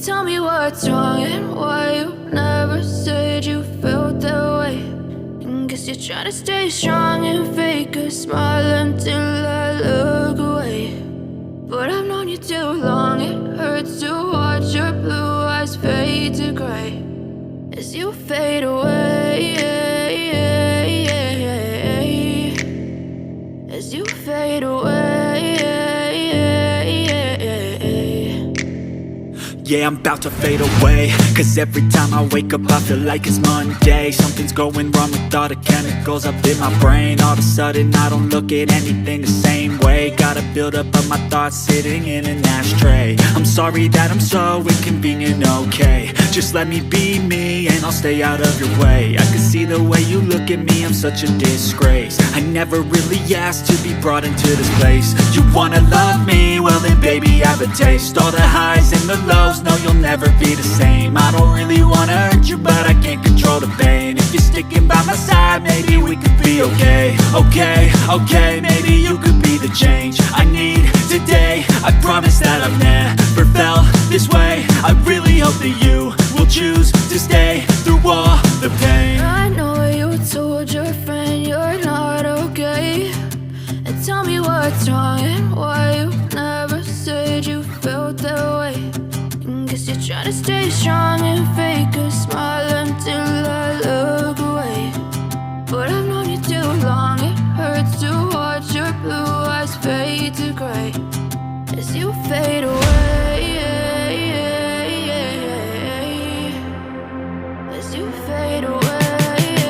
Tell me what's wrong and why you never said you felt that way. And guess you're trying to stay strong and fake a smile until I look away. But I've known you too long, it hurts to watch your blue eyes fade to gray as you fade away, as you fade away. Yeah, I'm about to fade away, cause every time I wake up I feel like it's Monday. Something's going wrong with all the chemicals up in my brain. All of a sudden I don't look at anything the same way. Got a buildup of my thoughts sitting in an ashtray. I'm sorry that I'm so inconvenient, okay. Just let me be me and I'll stay out of your way. I can see the way you look at me, I'm such a disgrace. I never really asked to be brought into this place. You wanna love me? Well then baby I have a taste. All the highs and the lows, no you'll never be the same. I don't really wanna hurt you but I can't control the pain. If you're sticking by my side maybe we could be okay. Okay, maybe you could be the change I need today. I promise that I've never felt this way. I really hope that you will choose to stay through all the pain. I know you told your friend you're not okay. And tell me what's wrong and why you never said you felt that way. And guess you're trying to stay strong and fake a smile until I look away. But I've known you too long, it hurts to watch your blue eyes fade to gray as you fade away, as you fade away,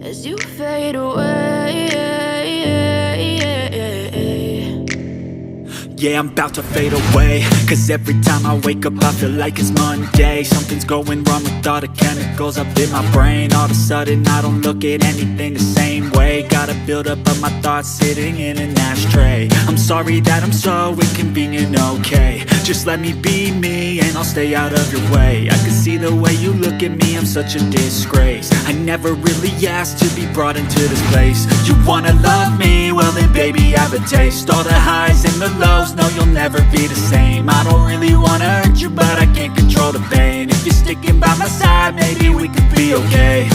as you fade away. Yeah, I'm about to fade away, cause every time I wake up I feel like it's Monday. Something's going wrong with all the chemicals up in my brain. All of a sudden I don't look at anything the same way. Got a buildup of my thoughts sitting in an ashtray. I'm sorry that I'm so inconvenient, okay. Just let me be me and I'll stay out of your way. I can see the way you look at me, I'm such a disgrace. I never really asked to be brought into this place. You wanna love me? Well then baby, have a taste. All the highs and the lows, no you'll never be the same. I don't really wanna hurt you, but I can't control the pain. If you're sticking by my side, maybe we could be okay.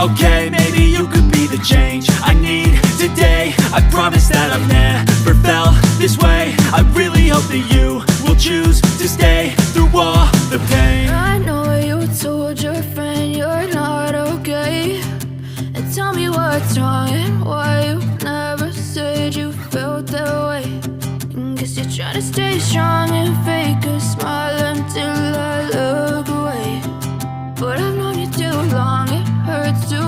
Okay, maybe you could be the change I need today. I promise that I've never felt this way. I really hope that you will choose to stay through all the pain. I know you told your friend you're not okay, and tell me what's wrong and why you never said you felt that way. And guess you're trying to stay strong and fake a smile until I look away. But I've known you too long, it hurts to